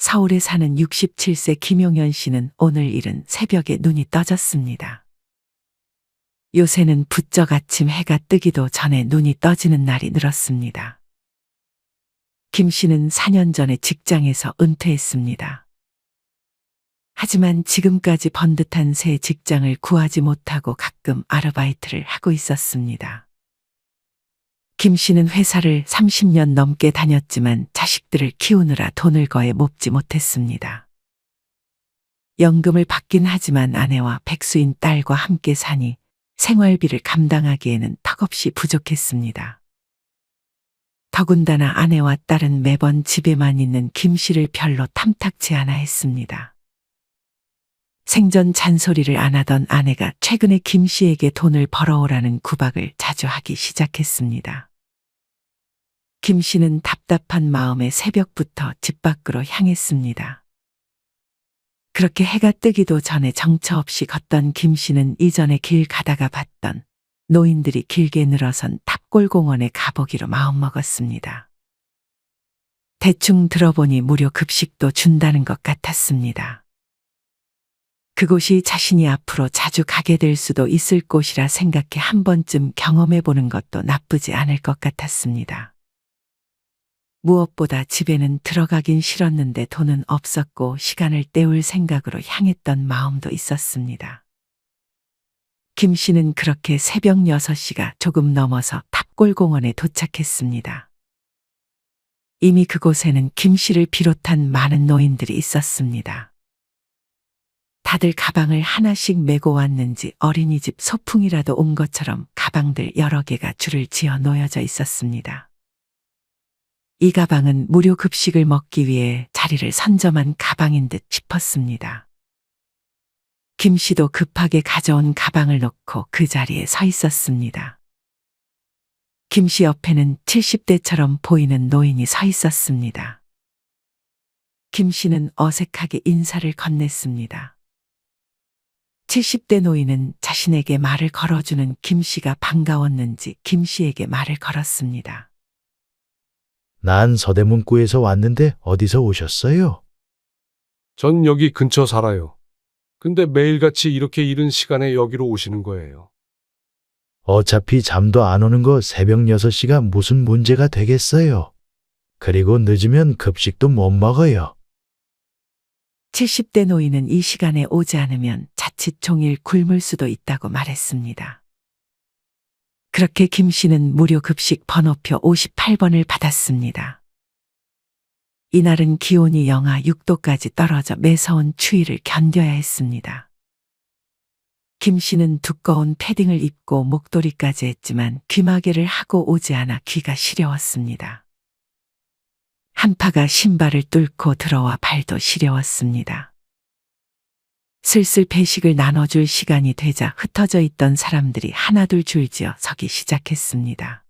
서울에 사는 67세 김용현 씨는 오늘 이른 새벽에 눈이 떠졌습니다. 요새는 부쩍 아침 해가 뜨기도 전에 눈이 떠지는 날이 늘었습니다. 김 씨는 4년 전에 직장에서 은퇴했습니다. 하지만 지금까지 번듯한 새 직장을 구하지 못하고 가끔 아르바이트를 하고 있었습니다. 김 씨는 회사를 30년 넘게 다녔지만 자식들을 키우느라 돈을 거의 모으지 못했습니다. 연금을 받긴 하지만 아내와 백수인 딸과 함께 사니 생활비를 감당하기에는 턱없이 부족했습니다. 더군다나 아내와 딸은 매번 집에만 있는 김 씨를 별로 탐탁지 않아 했습니다. 생전 잔소리를 안 하던 아내가 최근에 김 씨에게 돈을 벌어오라는 구박을 자주 하기 시작했습니다. 김 씨는 답답한 마음에 새벽부터 집 밖으로 향했습니다. 그렇게 해가 뜨기도 전에 정처 없이 걷던 김 씨는 이전에 길 가다가 봤던 노인들이 길게 늘어선 탑골공원에 가보기로 마음먹었습니다. 대충 들어보니 무료 급식도 준다는 것 같았습니다. 그곳이 자신이 앞으로 자주 가게 될 수도 있을 곳이라 생각해 한 번쯤 경험해 보는 것도 나쁘지 않을 것 같았습니다. 무엇보다 집에는 들어가긴 싫었는데 돈은 없었고 시간을 때울 생각으로 향했던 마음도 있었습니다. 김 씨는 그렇게 새벽 6시가 조금 넘어서 탑골공원에 도착했습니다. 이미 그곳에는 김 씨를 비롯한 많은 노인들이 있었습니다. 다들 가방을 하나씩 메고 왔는지 어린이집 소풍이라도 온 것처럼 가방들 여러 개가 줄을 지어 놓여져 있었습니다. 이 가방은 무료 급식을 먹기 위해 자리를 선점한 가방인 듯 싶었습니다. 김 씨도 급하게 가져온 가방을 놓고 그 자리에 서 있었습니다. 김 씨 옆에는 70대처럼 보이는 노인이 서 있었습니다. 김 씨는 어색하게 인사를 건넸습니다. 70대 노인은 자신에게 말을 걸어주는 김 씨가 반가웠는지 김 씨에게 말을 걸었습니다. 난 서대문구에서 왔는데 어디서 오셨어요? 전 여기 근처 살아요. 근데 매일같이 이렇게 이른 시간에 여기로 오시는 거예요. 어차피 잠도 안 오는 거 새벽 6시가 무슨 문제가 되겠어요. 그리고 늦으면 급식도 못 먹어요. 70대 노인은 이 시간에 오지 않으면 자칫 종일 굶을 수도 있다고 말했습니다. 그렇게 김 씨는 무료 급식 번호표 58번을 받았습니다. 이날은 기온이 영하 6도까지 떨어져 매서운 추위를 견뎌야 했습니다. 김 씨는 두꺼운 패딩을 입고 목도리까지 했지만 귀마개를 하고 오지 않아 귀가 시려웠습니다. 한파가 신발을 뚫고 들어와 발도 시려웠습니다. 슬슬 배식을 나눠줄 시간이 되자 흩어져 있던 사람들이 하나둘 줄지어 서기 시작했습니다.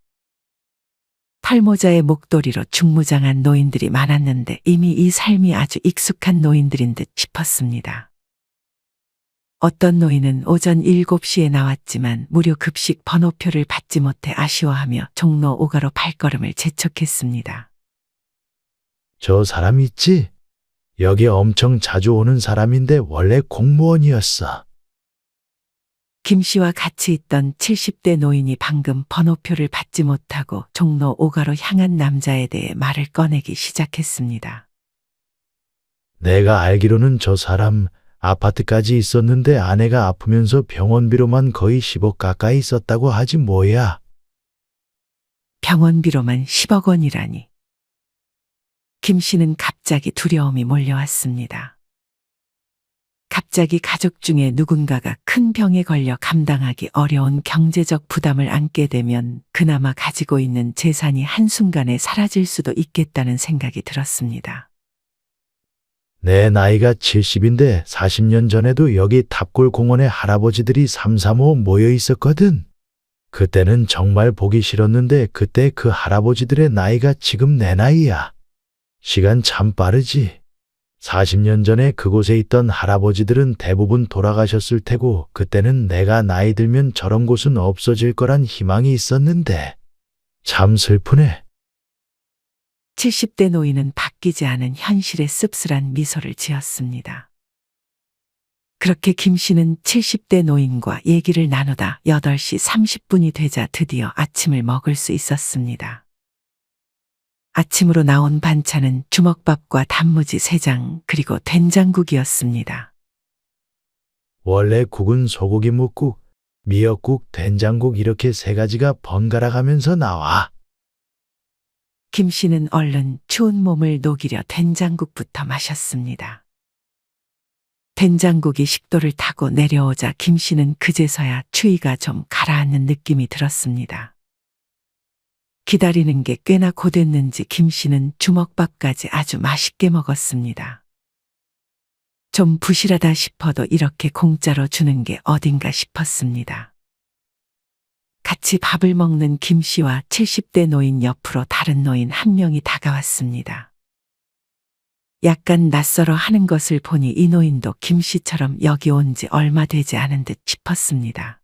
털모자에 목도리로 중무장한 노인들이 많았는데 이미 이 삶이 아주 익숙한 노인들인 듯 싶었습니다. 어떤 노인은 오전 7시에 나왔지만 무료 급식 번호표를 받지 못해 아쉬워하며 종로 오가로 발걸음을 재촉했습니다. 저 사람 있지? 여기 엄청 자주 오는 사람인데 원래 공무원이었어. 김 씨와 같이 있던 70대 노인이 방금 번호표를 받지 못하고 종로 오가로 향한 남자에 대해 말을 꺼내기 시작했습니다. 내가 알기로는 저 사람 아파트까지 있었는데 아내가 아프면서 병원비로만 거의 10억 가까이 썼다고 하지 뭐야. 병원비로만 10억 원이라니. 김 씨는 갑자기 두려움이 몰려왔습니다. 갑자기 가족 중에 누군가가 큰 병에 걸려 감당하기 어려운 경제적 부담을 안게 되면 그나마 가지고 있는 재산이 한순간에 사라질 수도 있겠다는 생각이 들었습니다. 내 나이가 70인데 40년 전에도 여기 탑골 공원에 할아버지들이 3, 4, 5 모여 있었거든. 그때는 정말 보기 싫었는데 그때 그 할아버지들의 나이가 지금 내 나이야. 시간 참 빠르지. 40년 전에 그곳에 있던 할아버지들은 대부분 돌아가셨을 테고 그때는 내가 나이 들면 저런 곳은 없어질 거란 희망이 있었는데 참 슬프네. 70대 노인은 바뀌지 않은 현실의 씁쓸한 미소를 지었습니다. 그렇게 김 씨는 70대 노인과 얘기를 나누다 8시 30분이 되자 드디어 아침을 먹을 수 있었습니다. 아침으로 나온 반찬은 주먹밥과 단무지 3장 그리고 된장국이었습니다. 원래 국은 소고기 묵국, 미역국, 된장국 이렇게 3가지가 번갈아 가면서 나와. 김 씨는 얼른 추운 몸을 녹이려 된장국부터 마셨습니다. 된장국이 식도를 타고 내려오자 김 씨는 그제서야 추위가 좀 가라앉는 느낌이 들었습니다. 기다리는 게 꽤나 고됐는지 김 씨는 주먹밥까지 아주 맛있게 먹었습니다. 좀 부실하다 싶어도 이렇게 공짜로 주는 게 어딘가 싶었습니다. 같이 밥을 먹는 김 씨와 70대 노인 옆으로 다른 노인 한 명이 다가왔습니다. 약간 낯설어 하는 것을 보니 이 노인도 김 씨처럼 여기 온 지 얼마 되지 않은 듯 싶었습니다.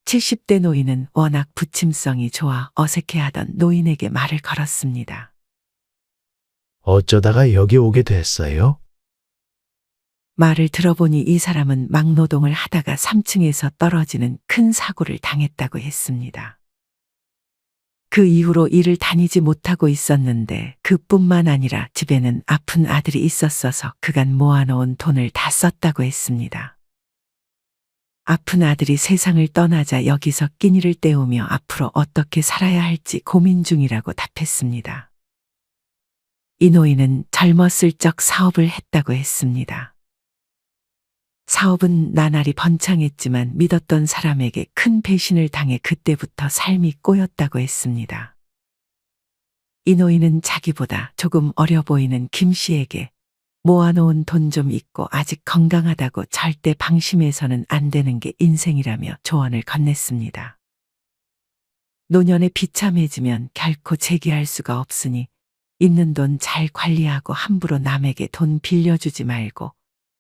70대 노인은 워낙 부침성이 좋아 어색해하던 노인에게 말을 걸었습니다. 어쩌다가 여기 오게 됐어요? 말을 들어보니 이 사람은 막노동을 하다가 3층에서 떨어지는 큰 사고를 당했다고 했습니다. 그 이후로 일을 다니지 못하고 있었는데 그뿐만 아니라 집에는 아픈 아들이 있었어서 그간 모아놓은 돈을 다 썼다고 했습니다. 아픈 아들이 세상을 떠나자 여기서 끼니를 때우며 앞으로 어떻게 살아야 할지 고민 중이라고 답했습니다. 이 노인은 젊었을 적 사업을 했다고 했습니다. 사업은 나날이 번창했지만 믿었던 사람에게 큰 배신을 당해 그때부터 삶이 꼬였다고 했습니다. 이 노인은 자기보다 조금 어려 보이는 김 씨에게 모아놓은 돈 좀 있고 아직 건강하다고 절대 방심해서는 안 되는 게 인생이라며 조언을 건넸습니다. 노년에 비참해지면 결코 재기할 수가 없으니 있는 돈 잘 관리하고 함부로 남에게 돈 빌려주지 말고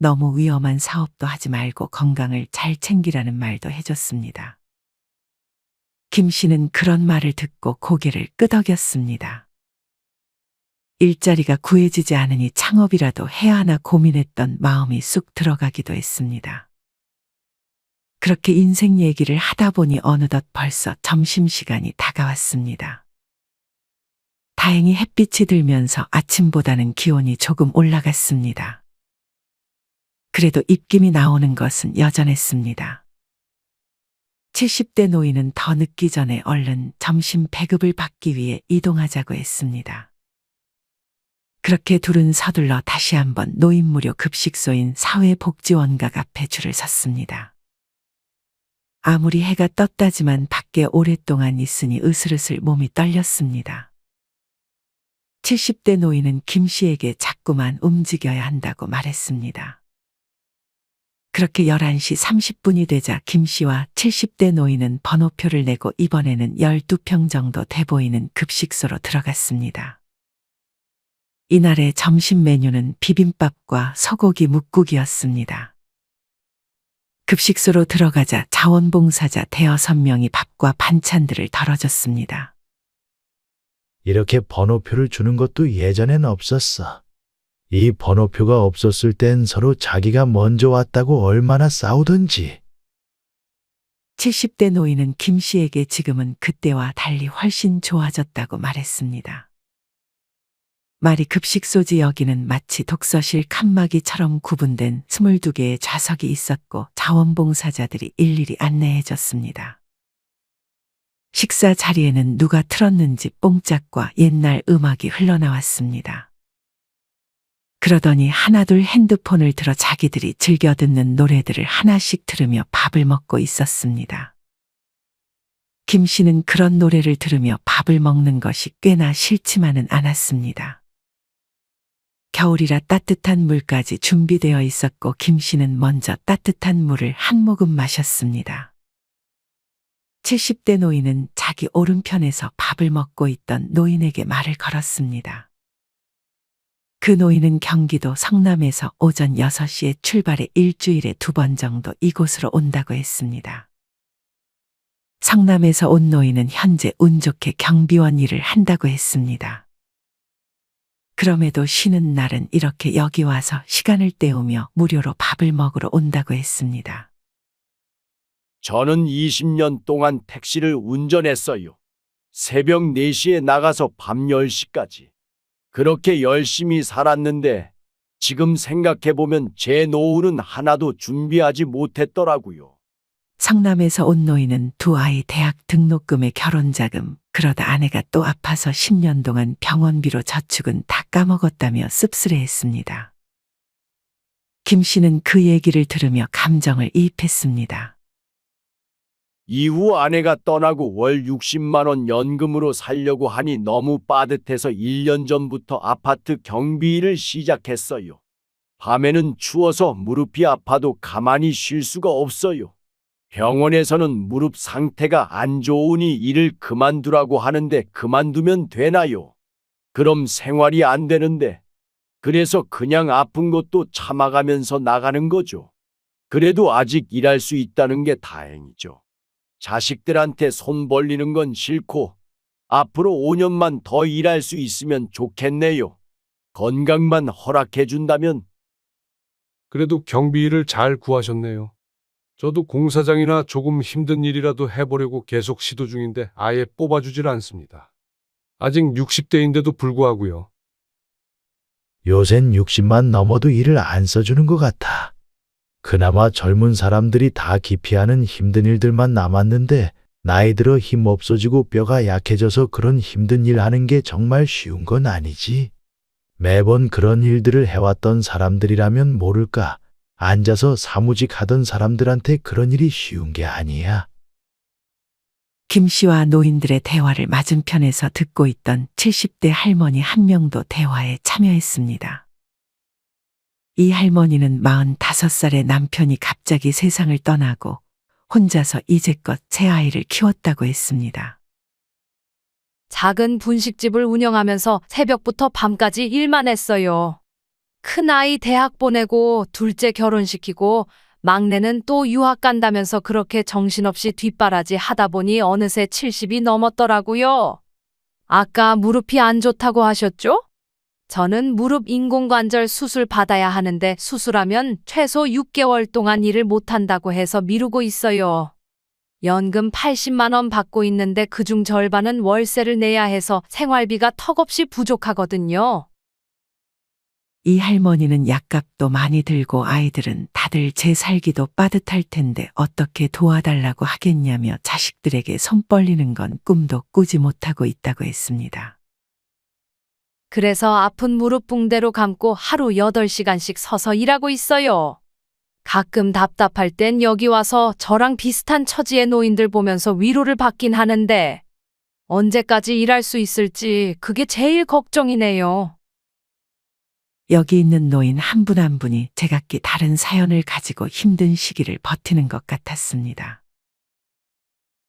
너무 위험한 사업도 하지 말고 건강을 잘 챙기라는 말도 해줬습니다. 김 씨는 그런 말을 듣고 고개를 끄덕였습니다. 일자리가 구해지지 않으니 창업이라도 해야 하나 고민했던 마음이 쑥 들어가기도 했습니다. 그렇게 인생 얘기를 하다 보니 어느덧 벌써 점심시간이 다가왔습니다. 다행히 햇빛이 들면서 아침보다는 기온이 조금 올라갔습니다. 그래도 입김이 나오는 것은 여전했습니다. 70대 노인은 더 늦기 전에 얼른 점심 배급을 받기 위해 이동하자고 했습니다. 그렇게 둘은 서둘러 다시 한번 노인 무료 급식소인 사회복지원각 앞에 줄을 섰습니다. 아무리 해가 떴다지만 밖에 오랫동안 있으니 으슬으슬 몸이 떨렸습니다. 70대 노인은 김 씨에게 자꾸만 움직여야 한다고 말했습니다. 그렇게 11시 30분이 되자 김 씨와 70대 노인은 번호표를 내고 이번에는 12평 정도 돼 보이는 급식소로 들어갔습니다. 이날의 점심 메뉴는 비빔밥과 소고기 묵국이었습니다. 급식소로 들어가자 자원봉사자 5-6명이 밥과 반찬들을 덜어줬습니다. 이렇게 번호표를 주는 것도 예전엔 없었어. 이 번호표가 없었을 땐 서로 자기가 먼저 왔다고 얼마나 싸우던지. 70대 노인은 김 씨에게 지금은 그때와 달리 훨씬 좋아졌다고 말했습니다. 말이 급식소지 여기는 마치 독서실 칸막이처럼 구분된 22개의 좌석이 있었고 자원봉사자들이 일일이 안내해줬습니다. 식사 자리에는 누가 틀었는지 뽕짝과 옛날 음악이 흘러나왔습니다. 그러더니 하나둘 핸드폰을 들어 자기들이 즐겨 듣는 노래들을 하나씩 들으며 밥을 먹고 있었습니다. 김 씨는 그런 노래를 들으며 밥을 먹는 것이 꽤나 싫지만은 않았습니다. 겨울이라 따뜻한 물까지 준비되어 있었고 김 씨는 먼저 따뜻한 물을 한 모금 마셨습니다. 70대 노인은 자기 오른편에서 밥을 먹고 있던 노인에게 말을 걸었습니다. 그 노인은 경기도 성남에서 오전 6시에 출발해 일주일에 2번 정도 이곳으로 온다고 했습니다. 성남에서 온 노인은 현재 운 좋게 경비원 일을 한다고 했습니다. 그럼에도 쉬는 날은 이렇게 여기 와서 시간을 때우며 무료로 밥을 먹으러 온다고 했습니다. 저는 20년 동안 택시를 운전했어요. 새벽 4시에 나가서 밤 10시까지. 그렇게 열심히 살았는데 지금 생각해보면 제 노후는 하나도 준비하지 못했더라고요. 성남에서 온 노인은 두 아이 대학 등록금에 결혼자금, 그러다 아내가 또 아파서 10년 동안 병원비로 저축은 다 까먹었다며 씁쓸해했습니다. 김 씨는 그 얘기를 들으며 감정을 이입했습니다. 이후 아내가 떠나고 월 60만 원 연금으로 살려고 하니 너무 빠듯해서 1년 전부터 아파트 경비일을 시작했어요. 밤에는 추워서 무릎이 아파도 가만히 쉴 수가 없어요. 병원에서는 무릎 상태가 안 좋으니 일을 그만두라고 하는데 그만두면 되나요? 그럼 생활이 안 되는데. 그래서 그냥 아픈 것도 참아가면서 나가는 거죠. 그래도 아직 일할 수 있다는 게 다행이죠. 자식들한테 손 벌리는 건 싫고 앞으로 5년만 더 일할 수 있으면 좋겠네요. 건강만 허락해 준다면. 그래도 경비일을 잘 구하셨네요. 저도 공사장이나 조금 힘든 일이라도 해보려고 계속 시도 중인데 아예 뽑아주질 않습니다. 아직 60대인데도 불구하고요. 요샌 60만 넘어도 일을 안 써주는 것 같아. 그나마 젊은 사람들이 다 기피하는 힘든 일들만 남았는데 나이 들어 힘 없어지고 뼈가 약해져서 그런 힘든 일 하는 게 정말 쉬운 건 아니지. 매번 그런 일들을 해왔던 사람들이라면 모를까. 앉아서 사무직 하던 사람들한테 그런 일이 쉬운 게 아니야. 김 씨와 노인들의 대화를 맞은편에서 듣고 있던 70대 할머니 한 명도 대화에 참여했습니다. 이 할머니는 45살의 남편이 갑자기 세상을 떠나고 혼자서 이제껏 새 아이를 키웠다고 했습니다. 작은 분식집을 운영하면서 새벽부터 밤까지 일만 했어요. 큰아이 대학 보내고 둘째 결혼시키고 막내는 또 유학 간다면서 그렇게 정신없이 뒷바라지 하다 보니 어느새 70이 넘었더라고요. 아까 무릎이 안 좋다고 하셨죠? 저는 무릎 인공관절 수술 받아야 하는데 수술하면 최소 6개월 동안 일을 못한다고 해서 미루고 있어요. 연금 80만 원 받고 있는데 그중 절반은 월세를 내야 해서 생활비가 턱없이 부족하거든요. 이 할머니는 약값도 많이 들고 아이들은 다들 제 살기도 빠듯할 텐데 어떻게 도와달라고 하겠냐며 자식들에게 손 벌리는 건 꿈도 꾸지 못하고 있다고 했습니다. 그래서 아픈 무릎 붕대로 감고 하루 8시간씩 서서 일하고 있어요. 가끔 답답할 땐 여기 와서 저랑 비슷한 처지의 노인들 보면서 위로를 받긴 하는데 언제까지 일할 수 있을지 그게 제일 걱정이네요. 여기 있는 노인 한 분 한 분이 제각기 다른 사연을 가지고 힘든 시기를 버티는 것 같았습니다.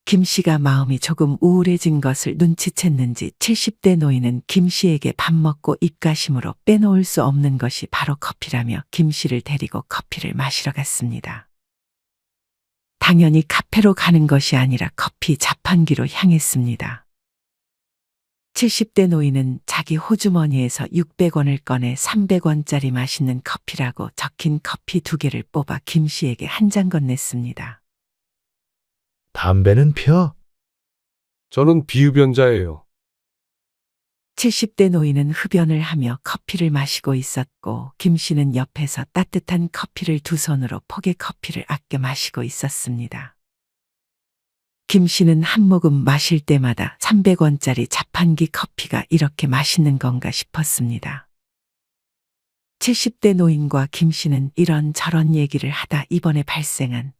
김 씨가 마음이 조금 우울해진 것을 눈치챘는지 70대 노인은 김 씨에게 밥 먹고 입가심으로 빼놓을 수 없는 것이 바로 커피라며 김 씨를 데리고 커피를 마시러 갔습니다. 당연히 카페로 가는 것이 아니라 커피 자판기로 향했습니다. 70대 노인은 자기 호주머니에서 600원을 꺼내 300원짜리 맛있는 커피라고 적힌 커피 2개를 뽑아 김 씨에게 한 잔 건넸습니다. 담배는 펴? 저는 비흡연자예요. 70대 노인은 흡연을 하며 커피를 마시고 있었고 김 씨는 옆에서 따뜻한 커피를 두 손으로 포개 커피를 아껴 마시고 있었습니다. 김 씨는 한 모금 마실 때마다 300원짜리 자판기 커피가 이렇게 맛있는 건가 싶었습니다. 70대 노인과 김 씨는 이런저런 얘기를 하다 이번에 발생한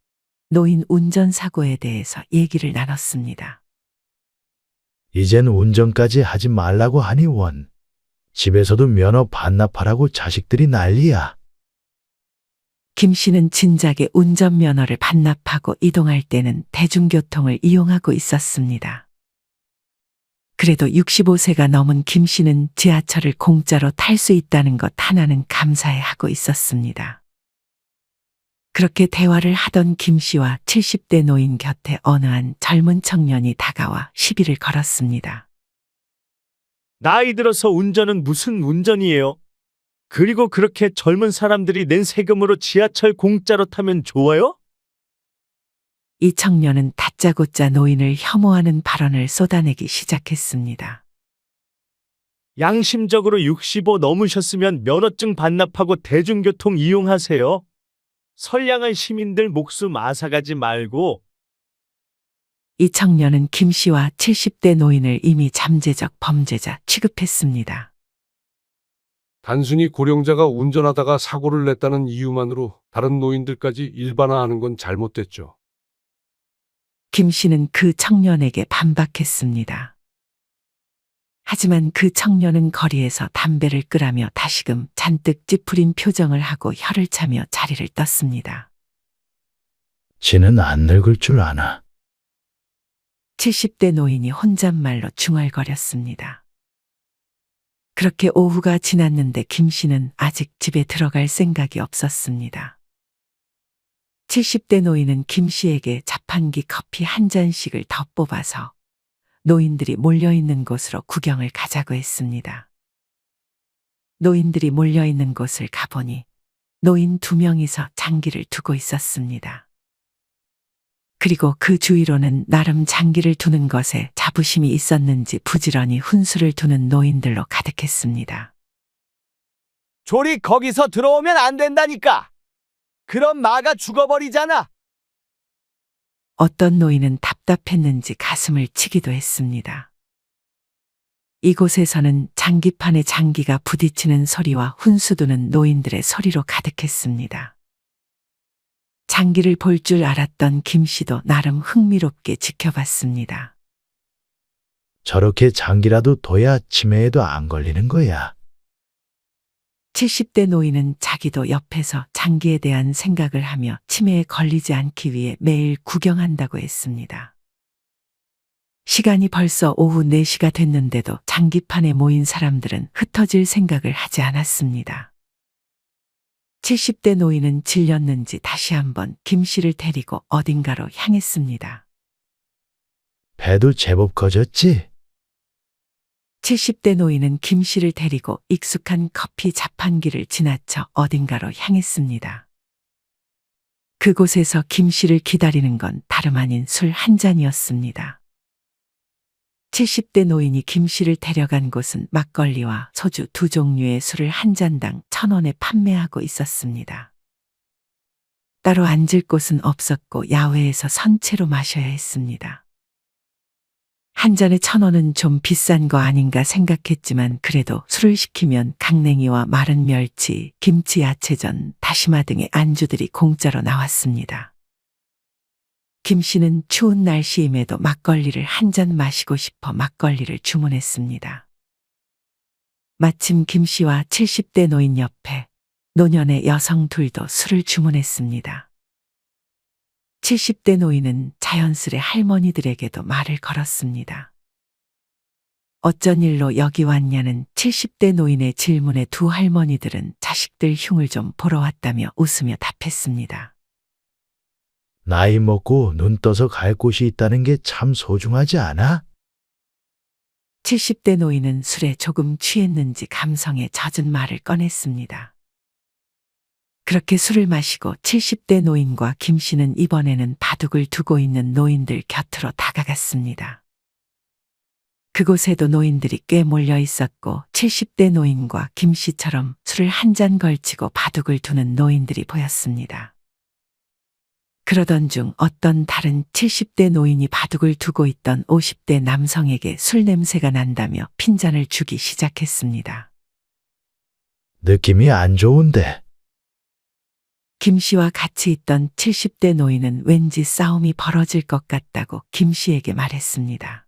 노인 운전사고에 대해서 얘기를 나눴습니다. 이젠 운전까지 하지 말라고 하니 원. 집에서도 면허 반납하라고 자식들이 난리야. 김 씨는 진작에 운전면허를 반납하고 이동할 때는 대중교통을 이용하고 있었습니다. 그래도 65세가 넘은 김 씨는 지하철을 공짜로 탈 수 있다는 것 하나는 감사해하고 있었습니다. 그렇게 대화를 하던 김 씨와 70대 노인 곁에 어느 한 젊은 청년이 다가와 시비를 걸었습니다. 나이 들어서 운전은 무슨 운전이에요? 그리고 그렇게 젊은 사람들이 낸 세금으로 지하철 공짜로 타면 좋아요? 이 청년은 다짜고짜 노인을 혐오하는 발언을 쏟아내기 시작했습니다. 양심적으로 65 넘으셨으면 면허증 반납하고 대중교통 이용하세요. 선량한 시민들 목숨 앗아가지 말고. 이 청년은 김 씨와 70대 노인을 이미 잠재적 범죄자 취급했습니다. 단순히 고령자가 운전하다가 사고를 냈다는 이유만으로 다른 노인들까지 일반화하는 건 잘못됐죠. 김 씨는 그 청년에게 반박했습니다. 하지만 그 청년은 거리에서 담배를 끄라며 다시금 잔뜩 찌푸린 표정을 하고 혀를 차며 자리를 떴습니다. 지는 안 늙을 줄 아나. 70대 노인이 혼잣말로 중얼거렸습니다. 그렇게 오후가 지났는데 김 씨는 아직 집에 들어갈 생각이 없었습니다. 70대 노인은 김 씨에게 자판기 커피 한 잔씩을 더 뽑아서 노인들이 몰려있는 곳으로 구경을 가자고 했습니다. 노인들이 몰려있는 곳을 가보니 노인 2명이서 장기를 두고 있었습니다. 그리고 그 주위로는 나름 장기를 두는 것에 자부심이 있었는지 부지런히 훈수를 두는 노인들로 가득했습니다. 조리 거기서 들어오면 안 된다니까. 그럼 마가 죽어버리잖아. 어떤 노인은 답답했는지 가슴을 치기도 했습니다. 이곳에서는 장기판에 장기가 부딪히는 소리와 훈수두는 노인들의 소리로 가득했습니다. 장기를 볼 줄 알았던 김 씨도 나름 흥미롭게 지켜봤습니다. 저렇게 장기라도 둬야 치매에도 안 걸리는 거야. 70대 노인은 자기도 옆에서 장기에 대한 생각을 하며 치매에 걸리지 않기 위해 매일 구경한다고 했습니다. 시간이 벌써 오후 4시가 됐는데도 장기판에 모인 사람들은 흩어질 생각을 하지 않았습니다. 70대 노인은 질렸는지 다시 한번 김 씨를 데리고 어딘가로 향했습니다. 배도 제법 커졌지? 70대 노인은 김 씨를 데리고 익숙한 커피 자판기를 지나쳐 어딘가로 향했습니다. 그곳에서 김 씨를 기다리는 건 다름 아닌 술 한 잔이었습니다. 70대 노인이 김 씨를 데려간 곳은 막걸리와 소주 2종류의 술을 한 잔당 1,000원에 판매하고 있었습니다. 따로 앉을 곳은 없었고 야외에서 선체로 마셔야 했습니다. 한 잔에 1,000원은 좀 비싼 거 아닌가 생각했지만 그래도 술을 시키면 강냉이와 마른 멸치, 김치 야채전, 다시마 등의 안주들이 공짜로 나왔습니다. 김 씨는 추운 날씨임에도 막걸리를 한 잔 마시고 싶어 막걸리를 주문했습니다. 마침 김 씨와 70대 노인 옆에 노년의 여성 둘도 술을 주문했습니다. 70대 노인은 자연스레 할머니들에게도 말을 걸었습니다. 어쩐 일로 여기 왔냐는 70대 노인의 질문에 두 할머니들은 자식들 흉을 좀 보러 왔다며 웃으며 답했습니다. 나이 먹고 눈 떠서 갈 곳이 있다는 게 참 소중하지 않아? 70대 노인은 술에 조금 취했는지 감성에 젖은 말을 꺼냈습니다. 그렇게 술을 마시고 70대 노인과 김 씨는 이번에는 바둑을 두고 있는 노인들 곁으로 다가갔습니다. 그곳에도 노인들이 꽤 몰려 있었고 70대 노인과 김 씨처럼 술을 한 잔 걸치고 바둑을 두는 노인들이 보였습니다. 그러던 중 어떤 다른 70대 노인이 바둑을 두고 있던 50대 남성에게 술 냄새가 난다며 핀잔을 주기 시작했습니다. 느낌이 안 좋은데. 김 씨와 같이 있던 70대 노인은 왠지 싸움이 벌어질 것 같다고 김 씨에게 말했습니다.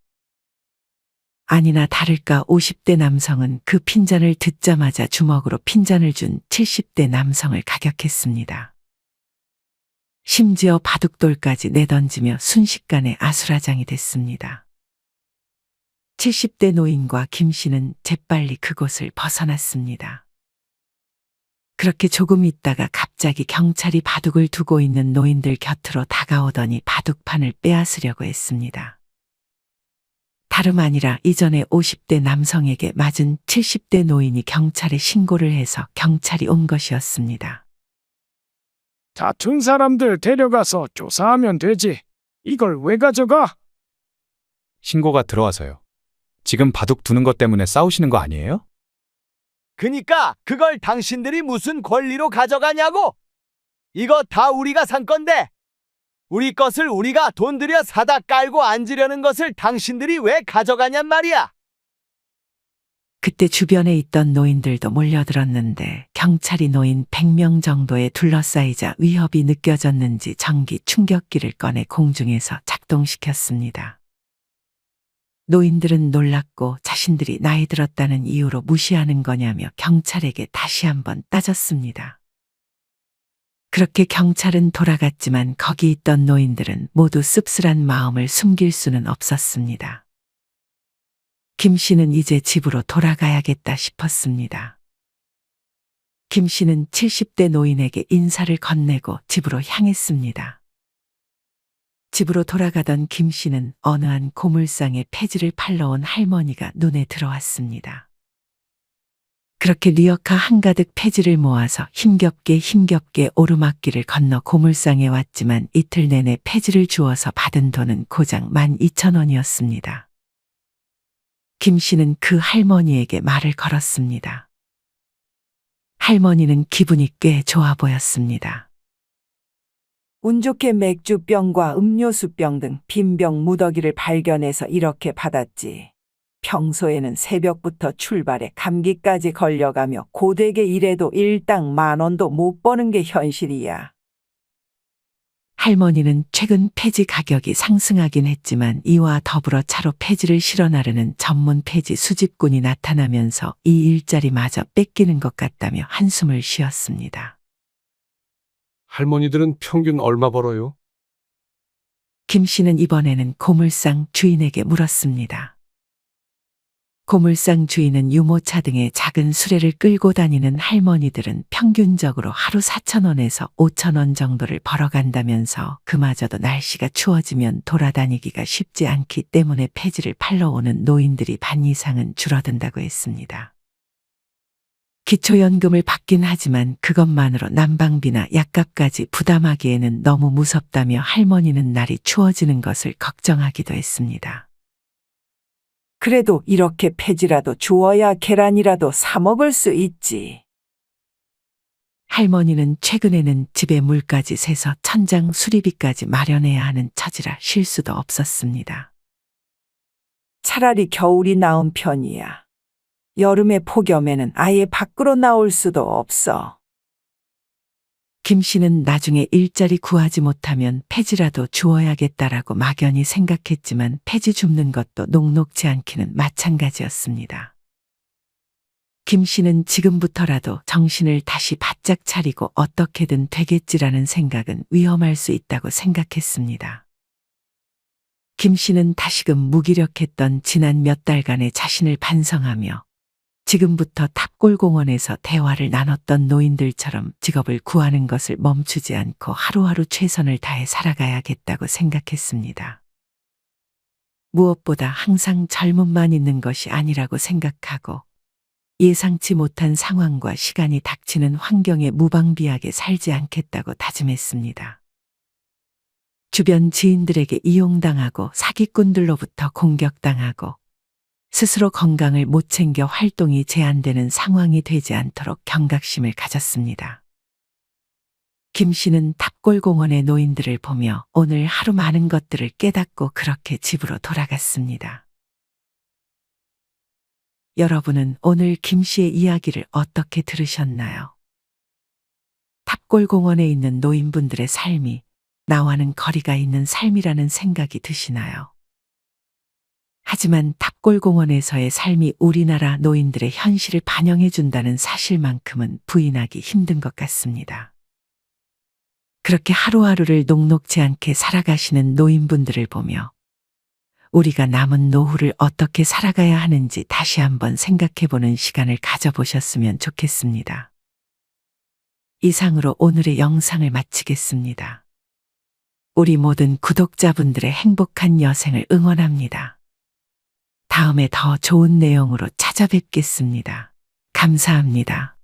아니나 다를까 50대 남성은 그 핀잔을 듣자마자 주먹으로 핀잔을 준 70대 남성을 가격했습니다. 심지어 바둑돌까지 내던지며 순식간에 아수라장이 됐습니다. 70대 노인과 김 씨는 재빨리 그곳을 벗어났습니다. 그렇게 조금 있다가 갑자기 경찰이 바둑을 두고 있는 노인들 곁으로 다가오더니 바둑판을 빼앗으려고 했습니다. 다름 아니라 이전에 50대 남성에게 맞은 70대 노인이 경찰에 신고를 해서 경찰이 온 것이었습니다. 다툰 사람들 데려가서 조사하면 되지. 이걸 왜 가져가? 신고가 들어와서요. 지금 바둑 두는 것 때문에 싸우시는 거 아니에요? 그니까 그걸 당신들이 무슨 권리로 가져가냐고! 이거 다 우리가 산 건데! 우리 것을 우리가 돈 들여 사다 깔고 앉으려는 것을 당신들이 왜 가져가냔 말이야! 그때 주변에 있던 노인들도 몰려들었는데 경찰이 노인 100명 정도에 둘러싸이자 위협이 느껴졌는지 전기 충격기를 꺼내 공중에서 작동시켰습니다. 노인들은 놀랐고 자신들이 나이 들었다는 이유로 무시하는 거냐며 경찰에게 다시 한번 따졌습니다. 그렇게 경찰은 돌아갔지만 거기 있던 노인들은 모두 씁쓸한 마음을 숨길 수는 없었습니다. 김 씨는 이제 집으로 돌아가야겠다 싶었습니다. 김 씨는 70대 노인에게 인사를 건네고 집으로 향했습니다. 집으로 돌아가던 김 씨는 어느 한 고물상에 폐지를 팔러 온 할머니가 눈에 들어왔습니다. 그렇게 리어카 한가득 폐지를 모아서 힘겹게 오르막길을 건너 고물상에 왔지만 이틀 내내 폐지를 주워서 받은 돈은 고작 12,000원이었습니다. 김 씨는 그 할머니에게 말을 걸었습니다. 할머니는 기분이 꽤 좋아 보였습니다. 운 좋게 맥주병과 음료수병 등 빈병 무더기를 발견해서 이렇게 받았지. 평소에는 새벽부터 출발해 감기까지 걸려가며 고되게 일해도 일당 10,000원도 못 버는 게 현실이야. 할머니는 최근 폐지 가격이 상승하긴 했지만 이와 더불어 차로 폐지를 실어 나르는 전문 폐지 수집꾼이 나타나면서 이 일자리마저 뺏기는 것 같다며 한숨을 쉬었습니다. 할머니들은 평균 얼마 벌어요? 김 씨는 이번에는 고물상 주인에게 물었습니다. 고물상 주인은 유모차 등의 작은 수레를 끌고 다니는 할머니들은 평균적으로 하루 4,000원에서 5,000원 정도를 벌어간다면서 그마저도 날씨가 추워지면 돌아다니기가 쉽지 않기 때문에 폐지를 팔러 오는 노인들이 반 이상은 줄어든다고 했습니다. 기초연금을 받긴 하지만 그것만으로 난방비나 약값까지 부담하기에는 너무 무섭다며 할머니는 날이 추워지는 것을 걱정하기도 했습니다. 그래도 이렇게 폐지라도 주어야 계란이라도 사 먹을 수 있지. 할머니는 최근에는 집에 물까지 새서 천장 수리비까지 마련해야 하는 처지라 쉴 수도 없었습니다. 차라리 겨울이 나은 편이야. 여름에 폭염에는 아예 밖으로 나올 수도 없어. 김 씨는 나중에 일자리 구하지 못하면 폐지라도 주어야겠다라고 막연히 생각했지만 폐지 줍는 것도 녹록지 않기는 마찬가지였습니다. 김 씨는 지금부터라도 정신을 다시 바짝 차리고 어떻게든 되겠지라는 생각은 위험할 수 있다고 생각했습니다. 김 씨는 다시금 무기력했던 지난 몇 달간의 자신을 반성하며 지금부터 탑골공원에서 대화를 나눴던 노인들처럼 직업을 구하는 것을 멈추지 않고 하루하루 최선을 다해 살아가야겠다고 생각했습니다. 무엇보다 항상 젊음만 있는 것이 아니라고 생각하고 예상치 못한 상황과 시간이 닥치는 환경에 무방비하게 살지 않겠다고 다짐했습니다. 주변 지인들에게 이용당하고 사기꾼들로부터 공격당하고 스스로 건강을 못 챙겨 활동이 제한되는 상황이 되지 않도록 경각심을 가졌습니다. 김 씨는 탑골공원의 노인들을 보며 오늘 하루 많은 것들을 깨닫고 그렇게 집으로 돌아갔습니다. 여러분은 오늘 김 씨의 이야기를 어떻게 들으셨나요? 탑골공원에 있는 노인분들의 삶이 나와는 거리가 있는 삶이라는 생각이 드시나요? 하지만 탑골공원에서의 삶이 우리나라 노인들의 현실을 반영해준다는 사실만큼은 부인하기 힘든 것 같습니다. 그렇게 하루하루를 녹록지 않게 살아가시는 노인분들을 보며 우리가 남은 노후를 어떻게 살아가야 하는지 다시 한번 생각해보는 시간을 가져보셨으면 좋겠습니다. 이상으로 오늘의 영상을 마치겠습니다. 우리 모든 구독자분들의 행복한 여생을 응원합니다. 다음에 더 좋은 내용으로 찾아뵙겠습니다. 감사합니다.